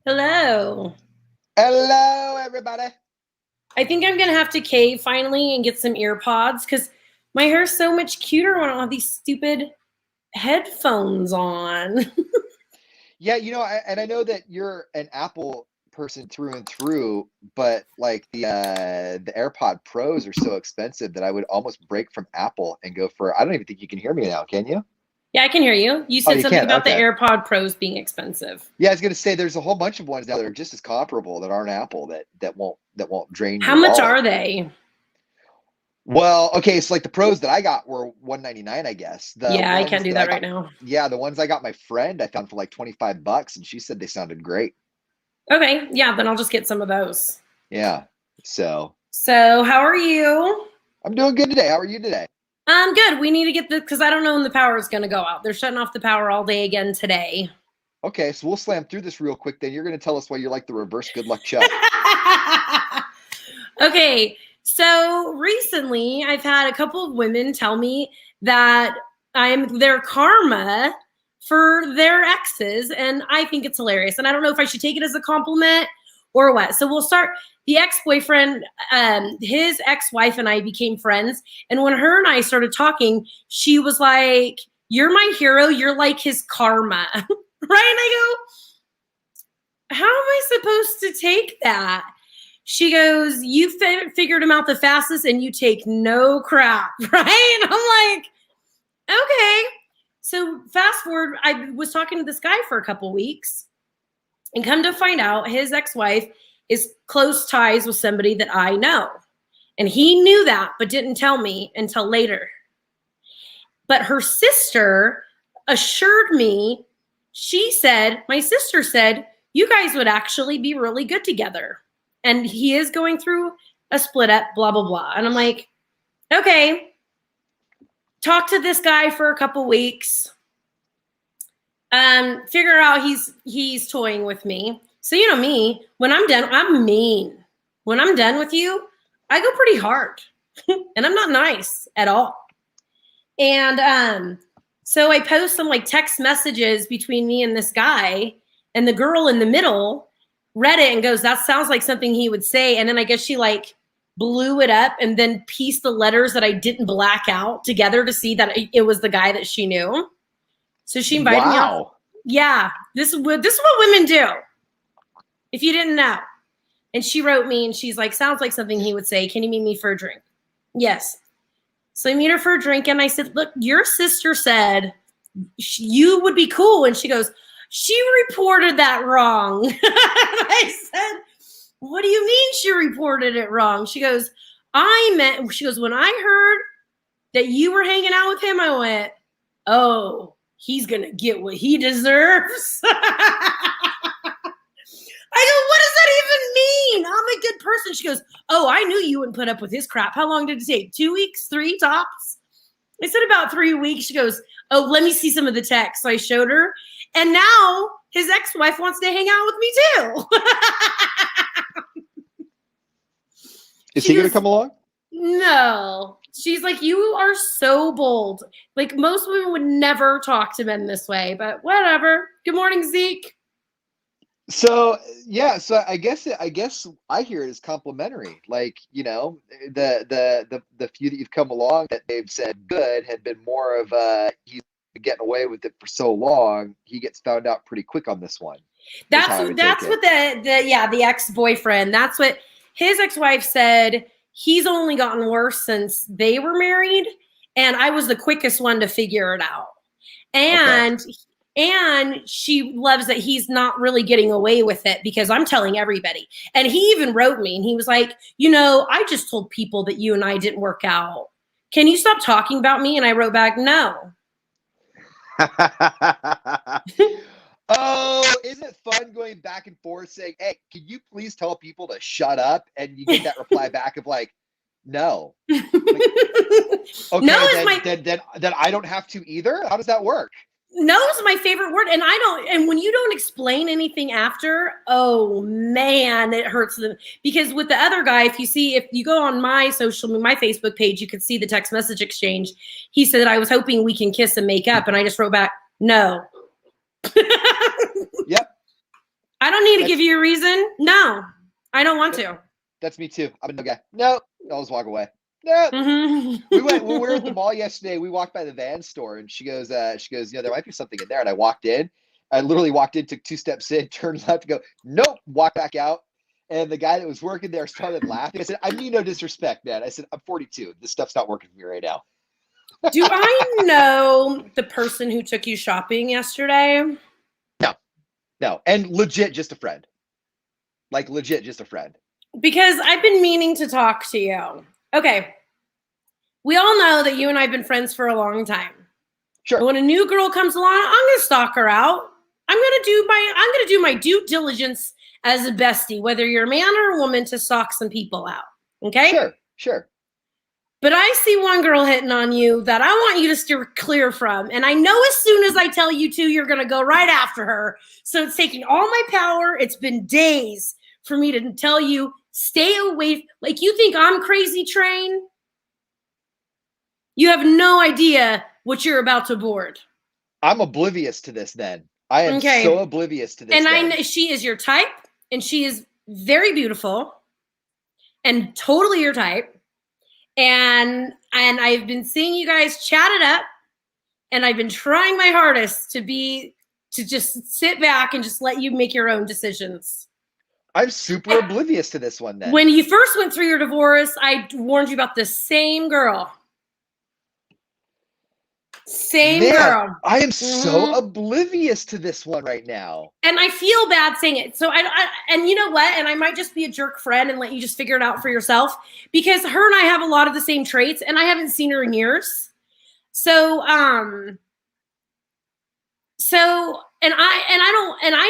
Hello. Hello, everybody. I think I'm going to have to cave finally and get some ear pods because my hair's so much cuter when I don't have these stupid headphones on. Yeah, and I know that you're an Apple person through and through, but like the AirPod Pros are so expensive that I would almost break from Apple and go for. I don't even think you can hear me now, can you? Yeah, I can hear you. You Oh, said you something can. about the Okay. AirPod Pros being expensive. Yeah, I was gonna say there's a whole bunch of ones now that are just as comparable that aren't Apple that won't drain How your much wallet. are they? Well, okay, so like the Pros that I got were 199, I guess. The Yeah, I can't ones do that I that right got, now. yeah, the ones I got my friend I found for like $25, and she said they sounded great. Okay, yeah, then I'll just get some of those. Yeah. So So, how are you? I'm doing good today. How are you today? Good. We need to get the because I don't know when the power is going to go out. They're shutting off the power all day again today. Okay, so we'll slam through this real quick. Then you're going to tell us why you're like the reverse good luck Chuck. Okay, so recently I've had a couple of women tell me that I'm their karma for their exes, and I think it's hilarious. And I don't know if I should take it as a compliment or what. So we'll start. The ex-boyfriend, his ex-wife and I became friends, and when her and I started talking, she was like, "You're my hero. You're like his karma." Right? And I go, how am I supposed to take that? She goes, you figured him out the fastest and you take no crap, right? And I'm like, okay. So fast forward, I was talking to this guy for a couple weeks and come to find out his ex-wife is close ties with somebody that I know. And he knew that, but didn't tell me until later. But her sister assured me, my sister said, you guys would actually be really good together. And he is going through a split up, blah, blah, blah. And I'm like, okay, talk to this guy for a couple weeks. Figure out he's toying with me. So you know me, when I'm done, I'm mean. When I'm done with you, I go pretty hard. And I'm not nice at all. And so I post some like text messages between me and this guy, and the girl in the middle read it and goes, that sounds like something he would say. And then I guess she like blew it up and then pieced the letters that I didn't black out together to see that it was the guy that she knew. So she invited me out. Wow. Yeah, this is what women do. If you didn't know. And she wrote me and she's like, sounds like something he would say. Can you meet me for a drink? Yes. So I meet her for a drink and I said, look, your sister said you would be cool. And she goes, she reported that wrong. I said, what do you mean she reported it wrong? She goes, when I heard that you were hanging out with him, I went, oh, he's going to get what he deserves. I go, what does that even mean? I'm a good person. She goes, oh, I knew you wouldn't put up with his crap. How long did it take? 2 weeks? 3 tops? I said about 3 weeks. She goes, oh, let me see some of the text. So I showed her. And now his ex-wife wants to hang out with me too. Is he going to come along? No. She's like, you are so bold. Like most women would never talk to men this way, but whatever. Good morning, Zeke. So yeah, so I guess I hear it as complimentary. Like, the few that you've come along that they've said good had been more of he's been getting away with it for so long, he gets found out pretty quick on this one. That's what the ex-boyfriend. That's what his ex-wife said. He's only gotten worse since they were married, and I was the quickest one to figure it out. And Okay. And she loves that he's not really getting away with it because I'm telling everybody. And he even wrote me and he was like, I just told people that you and I didn't work out. Can you stop talking about me? And I wrote back, no. Oh, isn't it fun going back and forth saying, hey, can you please tell people to shut up? And you get that reply back of like, no. Like, okay, No then I don't have to either. How does that work? No is my favorite word. And when you don't explain anything after, oh man, it hurts them. Because with the other guy, if you go on my Facebook page, you could see the text message exchange. He said, I was hoping we can kiss and make up. And I just wrote back, no. Yep. I don't need to give you a reason. No, I don't want to. That's me too. I'm a no guy. No, I'll just walk away. No. We were at the mall yesterday. We walked by the Van store, and she goes, there might be something in there. And I walked in. I literally walked in, took 2 steps in, turned left to go, nope, walk back out. And the guy that was working there started laughing. I said, I mean no disrespect, man. I said, I'm 42. This stuff's not working for me right now. Do I know the person who took you shopping yesterday? No. And legit just a friend. Like legit just a friend. Because I've been meaning to talk to you. Okay. We all know that you and I have been friends for a long time. Sure. But when a new girl comes along, I'm gonna stalk her out. I'm gonna do my due diligence as a bestie, whether you're a man or a woman, to stalk some people out. Okay? Sure. But I see one girl hitting on you that I want you to steer clear from. And I know as soon as I tell you to, you're gonna go right after her. So it's taking all my power. It's been days for me to tell you, stay away. Like, you think I'm crazy, Train? You have no idea what you're about to board. I'm oblivious to this then. I am so oblivious to this. And I know she is your type, and she is very beautiful and totally your type. And I've been seeing you guys chat it up, and I've been trying my hardest to just sit back and just let you make your own decisions. I'm super oblivious to this one then. When you first went through your divorce, I warned you about the same girl. Girl. I am so oblivious to this one right now. And I feel bad saying it. So and you know what? And I might just be a jerk friend and let you just figure it out for yourself, because her and I have a lot of the same traits, and I haven't seen her in years. So I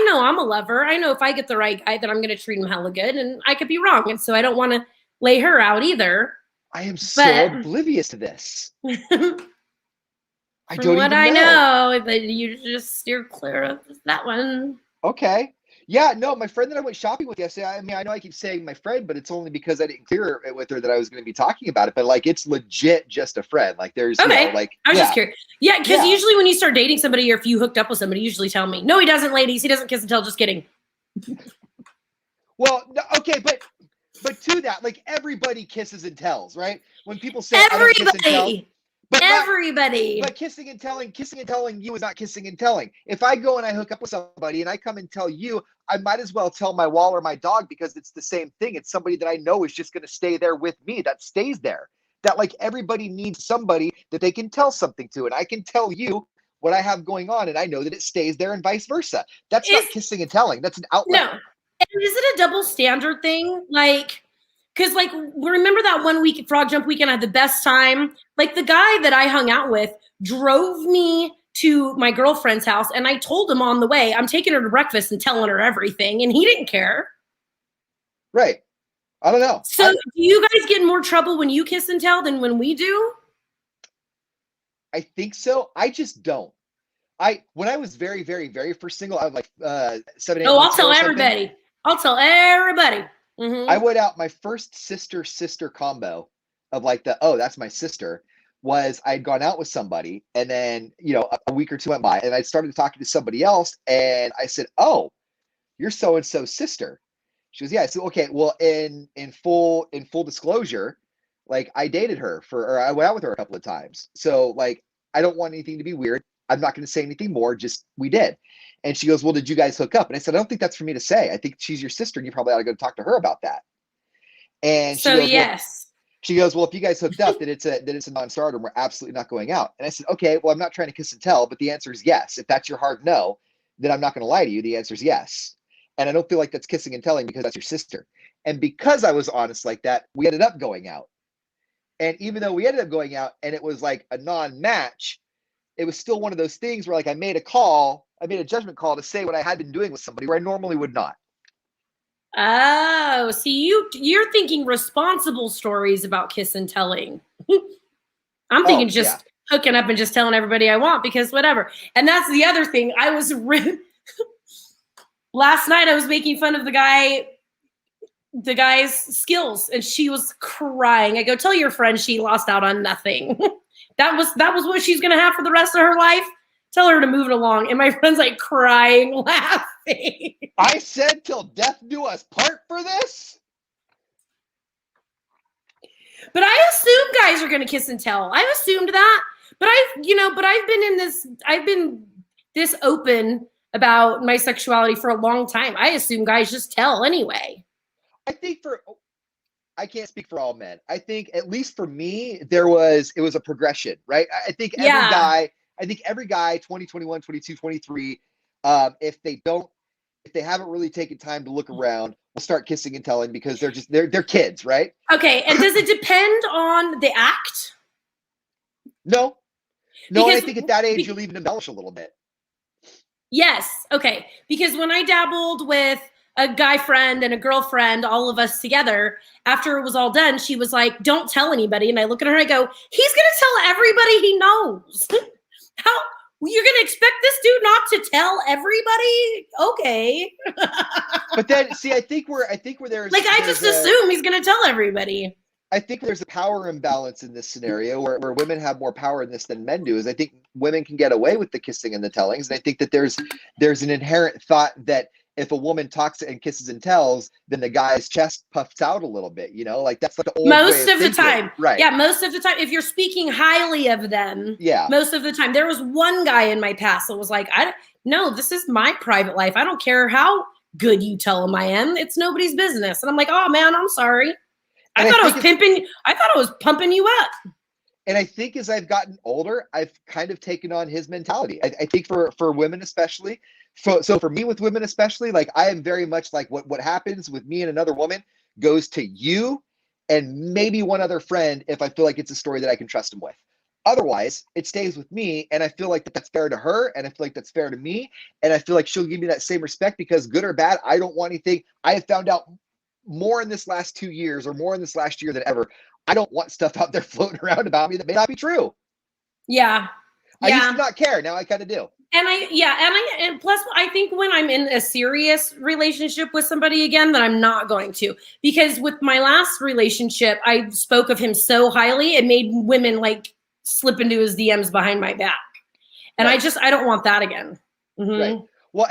know I'm a lover. I know if I get the right guy that I'm going to treat him hella good, and I could be wrong. And so I don't want to lay her out either. I am so oblivious to this. From what I know, that you just steer clear of that one. Okay. Yeah, no, my friend that I went shopping with yesterday, I mean, I know I keep saying my friend, but it's only because I didn't clear it with her that I was going to be talking about it. But like, it's legit just a friend. Like, there's, okay. I was just curious. Yeah, because usually when you start dating somebody, or if you hooked up with somebody, you usually tell me. No, he doesn't, ladies. He doesn't kiss and tell. Just kidding. Well, okay, but to that, like, everybody kisses and tells, right? When people say everybody. I don't kiss and tell, everybody. But kissing and telling you is not kissing and telling. If I go and I hook up with somebody and I come and tell you, I might as well tell my wall or my dog, because it's the same thing. It's somebody that I know is just going to stay there with me, that stays there. That, like, everybody needs somebody that they can tell something to. And I can tell you what I have going on, and I know that it stays there, and vice versa. That's not kissing and telling. That's an outlet. No. And is it a double standard thing? Like, because, like, remember that one week, Frog Jump weekend, I had the best time. Like, the guy that I hung out with drove me to my girlfriend's house, and I told him on the way, I'm taking her to breakfast and telling her everything, and he didn't care. Right. I don't know. So do you guys get in more trouble when you kiss and tell than when we do? I think so. I just don't. When I was very, very, very first single, I was like 7, 8 Oh, I'll tell everybody. I'll tell everybody. I went out, my first sister combo of like that's my sister, was I'd gone out with somebody, and then, a week or two went by, and I started talking to somebody else, and I said, oh, you're so-and-so's sister. She goes, yeah. I said, okay, well, in full disclosure, like, I dated her or I went out with her a couple of times. So, like, I don't want anything to be weird. I'm not going to say anything more, just we did. And she goes, well, did you guys hook up? And I said, I don't think that's for me to say. I think she's your sister, and you probably ought to go talk to her about that. And she goes, yes. She goes, well, if you guys hooked up, then it's a non-starter, and we're absolutely not going out. And I said, okay, well, I'm not trying to kiss and tell, but the answer is yes. If that's your hard no, then I'm not going to lie to you. The answer is yes. And I don't feel like that's kissing and telling, because that's your sister. And because I was honest like that, we ended up going out. And even though we ended up going out and it was like a non-match, it was still one of those things where, like, I made a judgment call to say what I had been doing with somebody where I normally would not. Oh, see, you're thinking responsible stories about kiss and telling. I'm thinking hooking up and just telling everybody I want, because whatever. And that's the other thing. I was last night I was making fun of the guy's skills, and she was crying. I go, tell your friend she lost out on nothing. That was what she's gonna have for the rest of her life. Tell her to move it along. And my friend's like crying, laughing. I said till death do us part for this. But I assume guys are going to kiss and tell. I've assumed that. But I've been this open about my sexuality for a long time. I assume guys just tell anyway. I can't speak for all men. I think at least for me, it was a progression, right? I think every guy, 20, 21, 22, 23, if they haven't really taken time to look around, will start kissing and telling because they're kids, right? Okay, and does it depend on the act? No. Because, I think at that age you'll even embellish a little bit. Yes. Okay. Because when I dabbled with a guy friend and a girlfriend, all of us together, after it was all done, she was like, "Don't tell anybody." And I look at her and I go, "He's going to tell everybody he knows." How you're going to expect this dude not to tell everybody? Okay. But then, see, I think where there's I just assume he's going to tell everybody. I think there's a power imbalance in this scenario where women have more power in this than men do. Is I think women can get away with the kissing and the tellings, and I think that there's an inherent thought that if a woman talks and kisses and tells, then the guy's chest puffs out a little bit. Like that's like the old most way of the thinking. time, right? Yeah, most of the time, if you're speaking highly of them, most of the time. There was one guy in my past that was like, "No, this is my private life. I don't care how good you tell him I am. It's nobody's business." And I'm like, "Oh man, I'm sorry. I thought I was pumping you up." And I think as I've gotten older, I've kind of taken on his mentality. I think for women especially, so for me with women especially, like I am very much like what happens with me and another woman goes to you and maybe one other friend if I feel like it's a story that I can trust him with. Otherwise, it stays with me, and I feel like that's fair to her, and I feel like that's fair to me, and I feel like she'll give me that same respect because good or bad, I don't want anything. I have found out more in this last 2 years or more in this last year than ever. I don't want stuff out there floating around about me that may not be true. Yeah. I used to not care. Now I kind of do. And plus I think when I'm in a serious relationship with somebody again, that I'm not going to, because with my last relationship, I spoke of him so highly, it made women like slip into his DMs behind my back. And right. I don't want that again. Mm-hmm. Right. Well,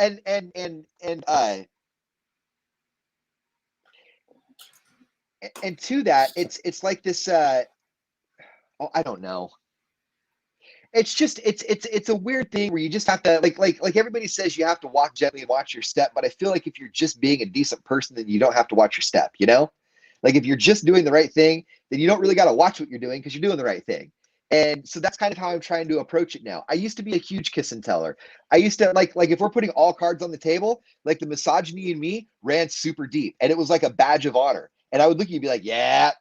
and to that, it's like this. I don't know. It's just it's a weird thing where you just have to like everybody says you have to walk gently and watch your step, but I feel like if you're just being a decent person, then you don't have to watch your step. Like if you're just doing the right thing, then you don't really got to watch what you're doing because you're doing the right thing. And so that's kind of how I'm trying to approach it now. I used to be a huge kiss and teller. I used to like if we're putting all cards on the table, like the misogyny in me ran super deep, and it was like a badge of honor. And I would look at you and be like, "Yeah,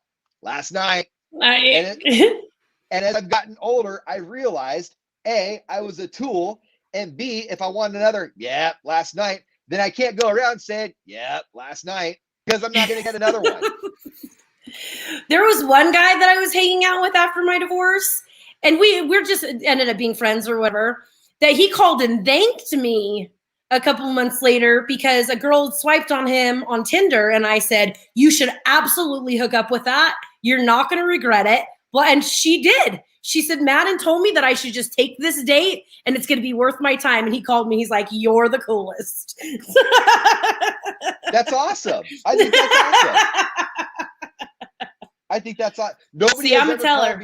last night." And as I've gotten older, I realized A, I was a tool, and B, if I wanted another, "Yeah, last night," then I can't go around saying, "Yeah, last night," because I'm not going to get another one. There was one guy that I was hanging out with after my divorce, and we're just ended up being friends or whatever, that he called and thanked me a couple months later because a girl swiped on him on Tinder, and I said, "You should absolutely hook up with that. You're not going to regret it." Well, and she did. She said, "Madden told me that I should just take this date and it's going to be worth my time." And he called me. He's like, "You're the coolest." That's awesome. I think that's awesome. I think that's awesome. Nobody's ever called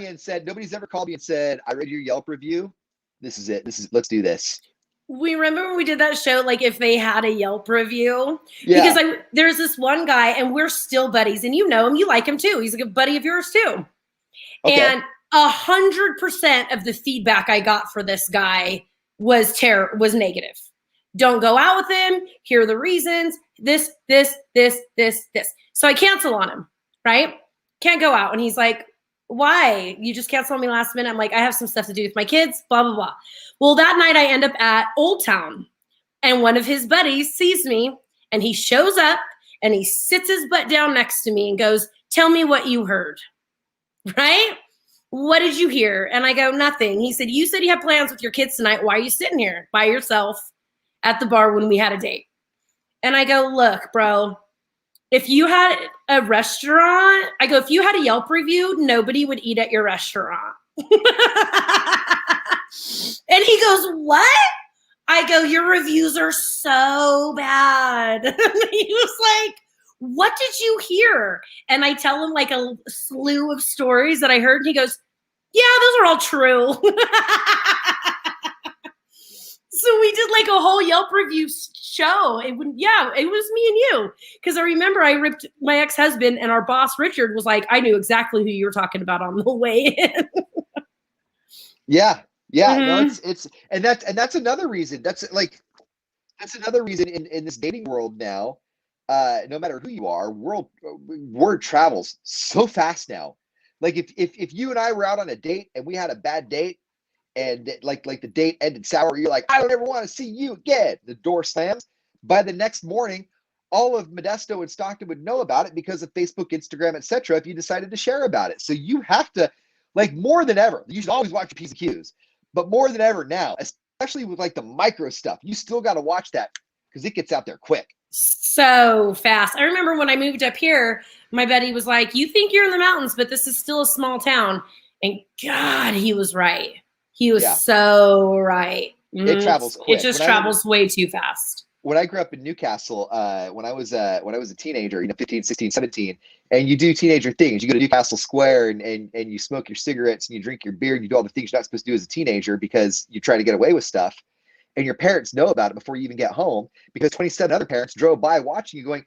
me and said, "I read your Yelp review. This is it. Let's do this." We remember when we did that show, like if they had a Yelp review, because there's this one guy and we're still buddies, and you know him, you like him too. He's a good buddy of yours too. Okay. And 100% of the feedback I got for this guy was negative. Don't go out with him. Here are the reasons. This. So I cancel on him, right? Can't go out. And he's like, "Why? You just canceled on me last minute." I'm like, "I have some stuff to do with my kids, blah, blah, blah." Well, that night I end up at Old Town, and one of his buddies sees me, and he shows up and he sits his butt down next to me and goes, "Tell me what you heard." Right? "What did you hear?" And I go, "Nothing." He said, "You said you had plans with your kids tonight. Why are you sitting here by yourself at the bar when we had a date?" And I go, "Look, bro, if you had a restaurant," I go, "if you had a Yelp review, nobody would eat at your restaurant." And he goes, "What?" I go, "Your reviews are so bad." God. He was like, what did you hear? And I tell him like a slew of stories that I heard. And he goes, yeah, those are all true. So we did like a whole Yelp review show. It was me and you. Because I remember I ripped my ex-husband, and our boss, Richard, was like, I knew exactly who you were talking about on the way in. Yeah. Yeah. Mm-hmm. No, it's and that's another reason. That's another reason in this dating world now, no matter who you are, word travels so fast now. Like if you and I were out on a date and we had a bad date, and like the date ended sour, you're like, I don't ever want to see you again. The door slams. By the next morning, all of Modesto and Stockton would know about it because of Facebook, Instagram, etc. If you decided to share about it. So you have to, like, more than ever, you should always watch your P's and Q's, but more than ever now, especially with like the micro stuff, you still got to watch that because it gets out there quick. So fast. I remember when I moved up here, my buddy was like, you think you're in the mountains, but this is still a small town. And God, he was right. He was so right. It travels quick. It just travels way too fast. When I grew up in Newcastle, when I was a teenager, 15, 16, 17, and you do teenager things, you go to Newcastle Square and you smoke your cigarettes and you drink your beer and you do all the things you're not supposed to do as a teenager because you try to get away with stuff. And your parents know about it before you even get home because 27 other parents drove by watching you going,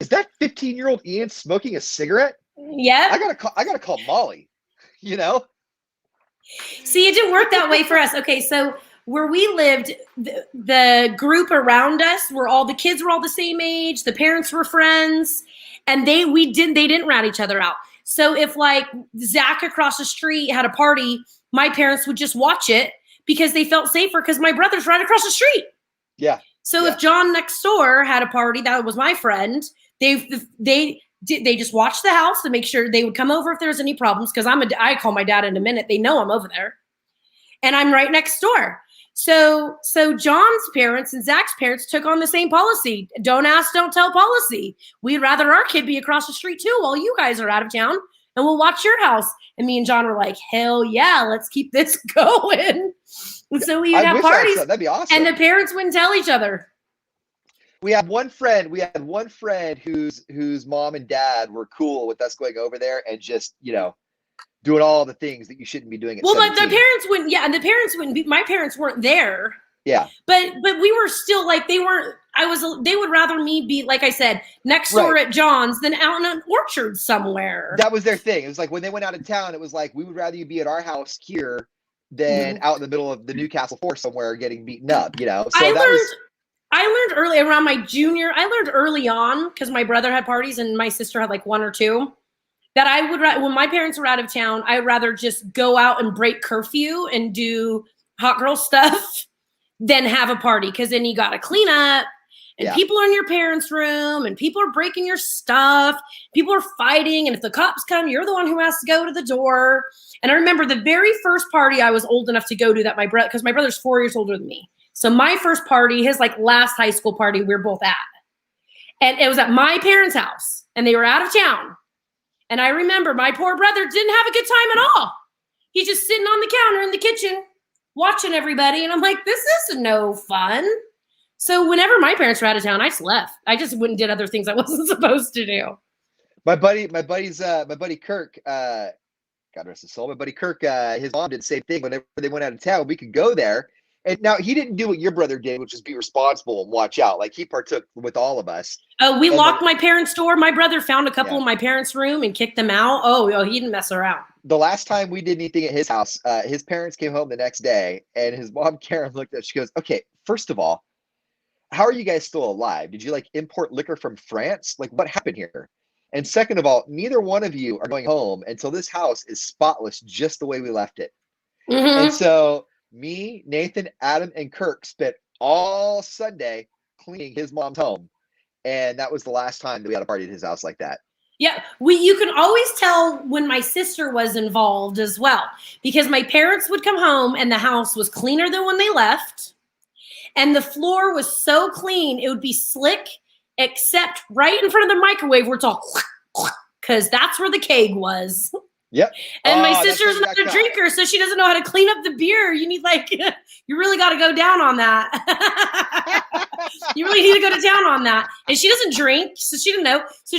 is that 15-year-old Ian smoking a cigarette? Yeah. I gotta call Molly, you know? See, it didn't work that way for us. Okay, so where we lived, the group around us were all the kids were all the same age, the parents were friends, and they didn't rat each other out. So if like Zach across the street had a party, my parents would just watch it because they felt safer because my brother's right across the street. Yeah. So if John next door had a party, that was my friend, they just watched the house to make sure they would come over if there was any problems. Cause I call my dad in a minute. They know I'm over there and I'm right next door. So John's parents and Zach's parents took on the same policy. Don't ask, don't tell policy. We'd rather our kid be across the street too while you guys are out of town and we'll watch your house. And me and John were like, hell yeah, let's keep this going. And so we would have parties. That'd be awesome. And the parents wouldn't tell each other. We had one friend whose mom and dad were cool with us going over there and just, doing all the things that you shouldn't be doing at 17. But the parents wouldn't, and the parents wouldn't be, my parents weren't there. Yeah. But we were still like, they would rather me be, like I said, next door at John's than out in an orchard somewhere. That was their thing. It was like when they went out of town, it was like, we would rather you be at our house here than out in the middle of the Newcastle Forest somewhere getting beaten up, So I learned early around my junior. I learned early on because my brother had parties and my sister had like one or two. That I would, when my parents were out of town, I'd rather just go out and break curfew and do hot girl stuff than have a party. Because then you got to clean up and people are in your parents' room and people are breaking your stuff. People are fighting. And if the cops come, you're the one who has to go to the door. And I remember the very first party I was old enough to go to that because my brother's 4 years older than me. So my first party, his like last high school party, we were both at. And it was at my parents' house and they were out of town. And I remember my poor brother didn't have a good time at all. He's just sitting on the counter in the kitchen watching everybody. And I'm like, this is no fun. So whenever my parents were out of town, I just left. I just went and did other things I wasn't supposed to do. My buddy Kirk, God rest his soul. My buddy Kirk, his mom did the same thing. Whenever they went out of town, we could go there. And now he didn't do what your brother did, which is be responsible and watch out. Like he partook with all of us. Oh, we locked my parents' door. My brother found a couple in my parents' room and kicked them out. Oh, he didn't mess around. The last time we did anything at his house, his parents came home the next day and his mom, Karen, looked at us. She goes, okay, first of all, how are you guys still alive? Did you like import liquor from France? Like what happened here? And second of all, neither one of you are going home until this house is spotless, just the way we left it. Mm-hmm. And so me, Nathan, Adam, and Kirk spent all Sunday cleaning his mom's home. And that was the last time that we had a party at his house like that. Yeah, you can always tell when my sister was involved as well, because my parents would come home and the house was cleaner than when they left. And the floor was so clean, it would be slick, except right in front of the microwave where it's all, because that's where the keg was. Yep. And my sister's not a drinker, so she doesn't know how to clean up the beer. You need like you really got to go down on that. You really need to go to town on that. And she doesn't drink, so she didn't know. So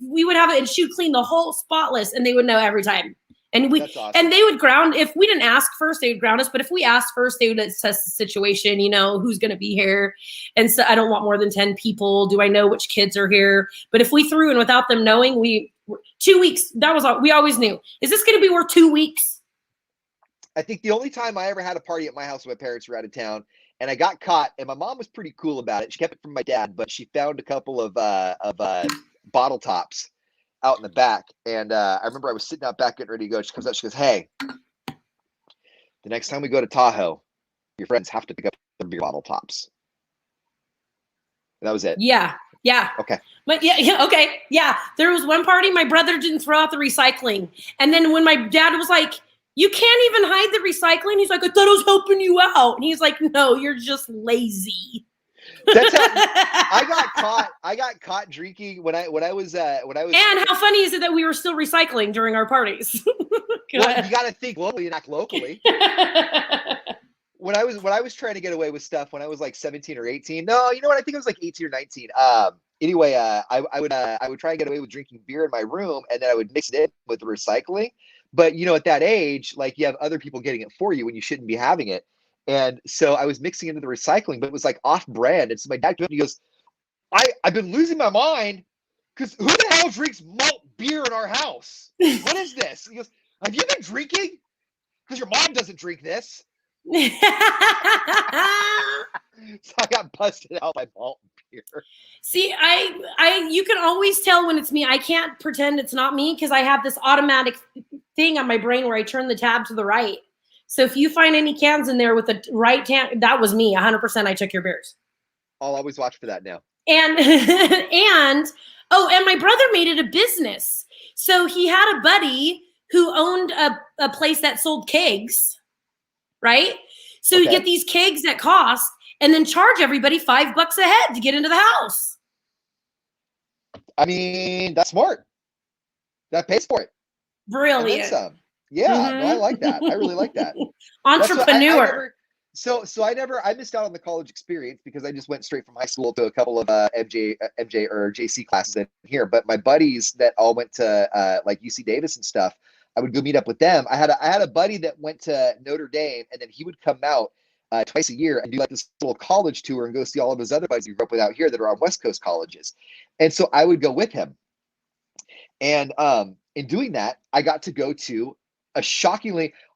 we would have it, and she would clean the whole spotless, and they would know every time. And That's awesome. and they would ground, if we didn't ask first, they would ground us. But if we asked first, they would assess the situation, who's going to be here. And so I don't want more than 10 people. Do I know which kids are here? But if we threw in without them knowing, 2 weeks, that was all. We always knew. Is this going to be worth 2 weeks? I think the only time I ever had a party at my house when my parents were out of town, and I got caught, and my mom was pretty cool about it. She kept it from my dad, but she found a couple of bottle tops out in the back. And I remember I was sitting out back getting ready to go. She comes out, she goes, "Hey, the next time we go to Tahoe, your friends have to pick up the beer bottle tops." And that was it. Yeah. Okay. But yeah, okay. Yeah. There was one party, my brother didn't throw out the recycling. And then when my dad was like, "You can't even hide the recycling," he's like, "I thought I was helping you out." And he's like, "No, you're just lazy." That's how I got caught drinking when I was. And how funny is it that we were still recycling during our parties? Well, you got to think locally and act locally. When I was trying to get away with stuff when I was like 17 or 18. No, you know what? I think I was like 18 or 19. Anyway, I would try and get away with drinking beer in my room, and then I would mix it in with the recycling. But at that age, like, you have other people getting it for you when you shouldn't be having it. And so I was mixing into the recycling, but it was like off brand. And so my dad came up and he goes, I've been losing my mind because who the hell drinks malt beer in our house? What is this? He goes, "Have you been drinking? Because your mom doesn't drink this." So I got busted out by malt beer. See, you can always tell when it's me. I can't pretend it's not me because I have this automatic thing on my brain where I turn the tab to the right. So if you find any cans in there with the right can, that was me. 100%. I took your beers. I'll always watch for that now. And my brother made it a business. So he had a buddy who owned a place that sold kegs, right? So you get these kegs at cost and then charge everybody $5 a head to get into the house. I mean, that's smart. That pays for it. Brilliant. And then some. Yeah, no, I like that. I really like that. Entrepreneur. I missed out on the college experience because I just went straight from high school to a couple of MJ or JC classes in here. But my buddies that all went to like UC Davis and stuff, I would go meet up with them. I had a buddy that went to Notre Dame, and then he would come out twice a year and do like this little college tour and go see all of his other buddies who grew up with out here that are on West Coast colleges. And so I would go with him. And in doing that, I got to go to I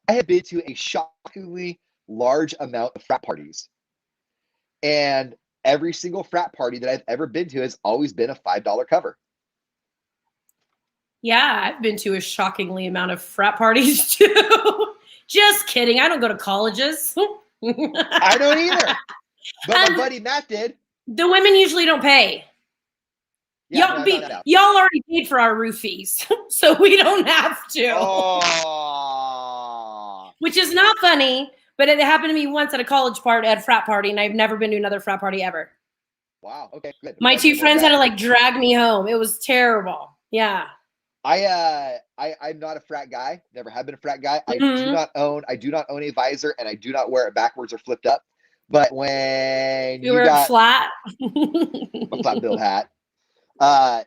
had been to a shockingly large amount of frat parties. And every single frat party that I've ever been to has always been a $5 cover. Yeah, I've been to a shockingly amount of frat parties too. Just kidding. I don't go to colleges. I don't either. But my buddy Matt did. The women usually don't pay. Yeah, y'all already paid for our roofies, so we don't have to. Oh. Which is not funny, but it happened to me once at a college party, at a frat party, and I've never been to another frat party ever. Wow. Okay, good. My two friends had to like drag me home. It was terrible. Yeah. I'm not a frat guy. Never have been a frat guy. I do not own a visor, and I do not wear it backwards or flipped up. But when you got flat, a flat bill hat.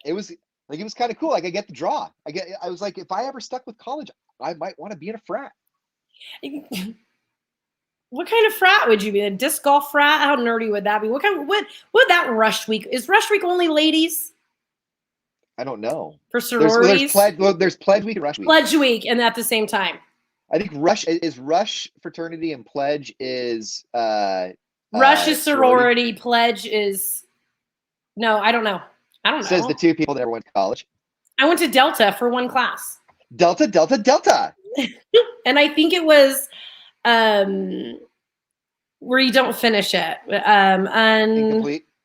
It was kind of cool. Like, I get the draw. I was like, if I ever stuck with college, I might want to be in a frat. What kind of frat would you be? A disc golf frat? How nerdy would that be? What would that rush week? Is rush week only ladies? I don't know. For sororities? There's pledge week and rush week. Pledge week, and at the same time. I think rush fraternity and pledge is rush is sorority, pledge is no, I don't know. Says the two people that never went to college. I went to Delta for one class. Delta. And I think it was where you don't finish it.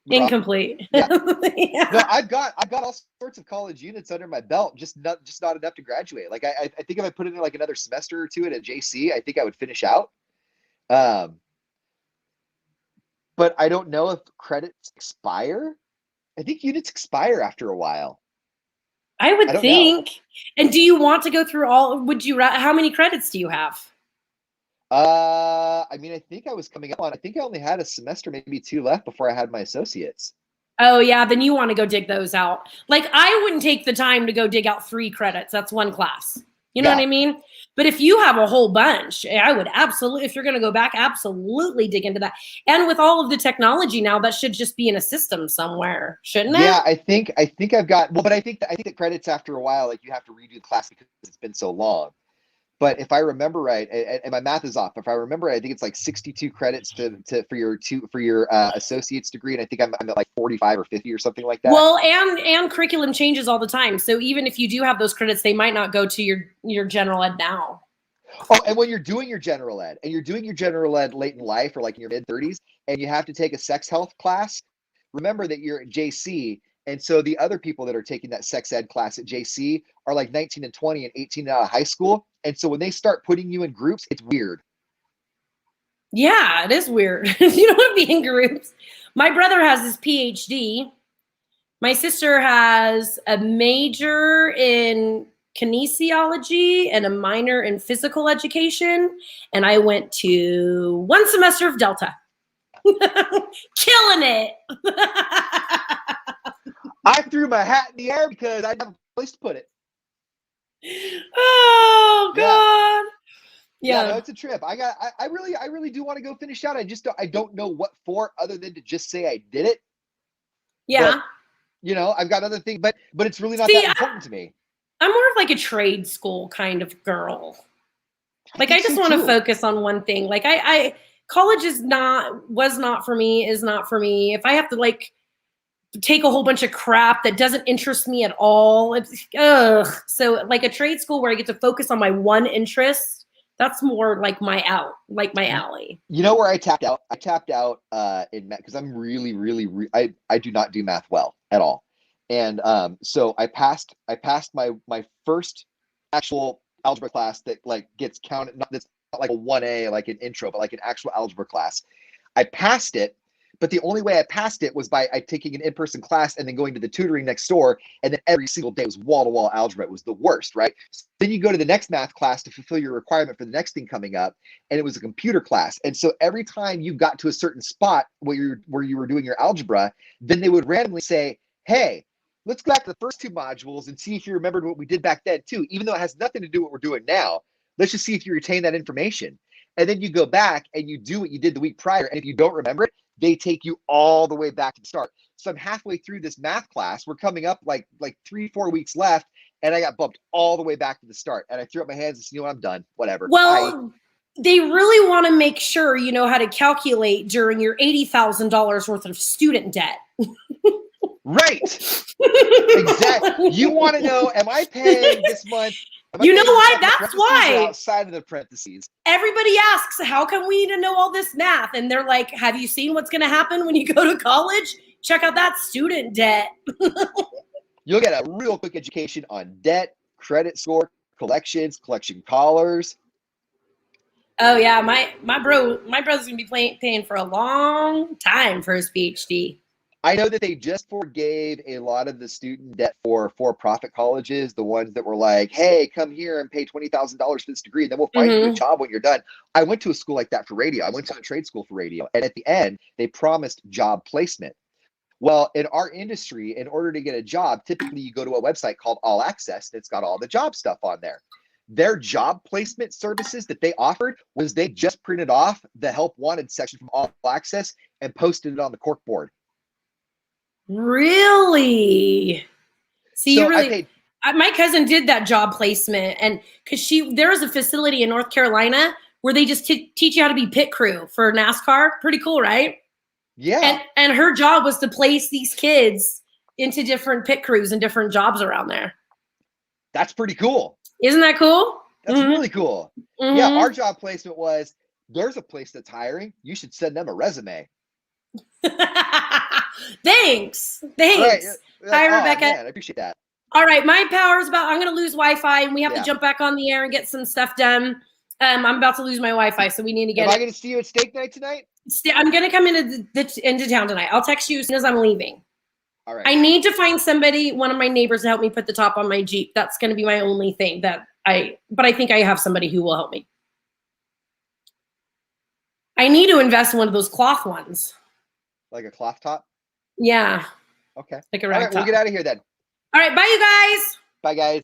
Incomplete. Yeah. Yeah. No, I've got all sorts of college units under my belt, just not enough to graduate. Like, I think if I put in like another semester or two at a JC, I think I would finish out. But I don't know if credits expire. I think units expire after a while. I would think. Know. And do you want to go through all? How many credits do you have? I mean, I think I was coming up on, I think I only had a semester, maybe 2 left before I had my associates. Oh yeah, then you want to go dig those out. Like I wouldn't take the time to go dig out 3 credits. That's one class. You know what Yeah. I mean? But if you have a whole bunch, I would absolutely, if you're going to go back, absolutely dig into that. And with all of the technology now, that should just be in a system somewhere, shouldn't it? Yeah, I think I've got, well, but I think the credits after a while, like you have to redo the class because it's been so long. But if I remember right, and my math is off, if I remember right, I think it's like 62 credits to for your associate's degree, and I think I'm at like 45 or 50 or something like that. Well, and curriculum changes all the time. So even if you do have those credits, they might not go to your general ed now. Oh, and when you're doing your general ed, and you're doing your general ed late in life or like in your mid 30s, and you have to take a sex health class, remember that you're at JC. And so the other people that are taking that sex ed class at JC are like 19 and 20 and 18 out of high school. And so when they start putting you in groups, it's weird. Yeah, it is weird. You don't want to be in groups. My brother has his PhD. My sister has a major in kinesiology and a minor in physical education. And I went to 1 semester of Delta. Killing it. I threw my hat in the air because I didn't have a place to put it. Oh God. Yeah, Yeah. no, it's a trip. I really do want to go finish out. I don't know what for other than to just say I did it. Yeah. But, I've got other things, but it's really not See, that important to me. I'm more of like a trade school kind of girl. Like I think just so want to too. focus on one thing. Like I college was not for me, is not for me. If I have to like take a whole bunch of crap that doesn't interest me at all, it's ugh. So like a trade school where I get to focus on my one interest, that's more like my alley. You know where I tapped out? I tapped out in math because I'm I do not do math well at all. And so I passed my first actual algebra class that like gets counted, not that's not like a 1A like an intro, but like an actual algebra class. I passed it, but the only way I passed it was by taking an in-person class and then going to the tutoring next door. And then every single day was wall-to-wall algebra. It was the worst, right? So then you go to the next math class to fulfill your requirement for the next thing coming up, and it was a computer class. And so every time you got to a certain spot where you were doing your algebra, then they would randomly say, hey, let's go back to the first 2 modules and see if you remembered what we did back then too, even though it has nothing to do with what we're doing now. Let's just see if you retain that information. And then you go back and you do what you did the week prior. And if you don't remember it, they take you all the way back to the start. So I'm halfway through this math class. We're coming up like 3-4 weeks left, and I got bumped all the way back to the start. And I threw up my hands and said, you know what, I'm done. Whatever. Well, Bye. they really want to make sure you know how to calculate during your $80,000 worth of student debt. Right. Exactly. You want to know, am I paying this month? You know why? That's why. Outside of the parentheses. Everybody asks, how come we need to know all this math? And they're like, have you seen what's going to happen when you go to college? Check out that student debt. You'll get a real quick education on debt, credit score, collections, collection collars. Oh yeah, my brother's gonna be paying for a long time for his PhD. I know that they just forgave a lot of the student debt for-profit colleges, the ones that were like, hey, come here and pay $20,000 for this degree, and then we'll find you a job when you're done. I went to a school like that for radio. I went to a trade school for radio. And at the end, they promised job placement. Well, in our industry, in order to get a job, typically you go to a website called All Access that's got all the job stuff on there. Their job placement services that they offered was they just printed off the help wanted section from All Access and posted it on the cork board. Really? See, So you really. My cousin did that job placement, and because there was a facility in North Carolina where they just teach you how to be pit crew for NASCAR. Pretty cool, right? Yeah. And her job was to place these kids into different pit crews and different jobs around there. That's pretty cool. Isn't that cool? That's really cool. Yeah, our job placement was, there's a place that's hiring. You should send them a resume. Thanks. Right. Hi, Rebecca. Man, I appreciate that. All right, my power's about, I'm going to lose Wi-Fi, and we have Yeah. to jump back on the air and get some stuff done. I'm about to lose my Wi-Fi, so we need to get Am I going to see you at steak night tonight? I'm going to come into town tonight. I'll text you as soon as I'm leaving. All right. I need to find somebody, one of my neighbors, to help me put the top on my Jeep. That's going to be my only thing but I think I have somebody who will help me. I need to invest in one of those cloth ones. Like a cloth top? Yeah. Okay. Like a All rag right, we'll top. get out of here then. All right, bye, you guys. Bye, guys.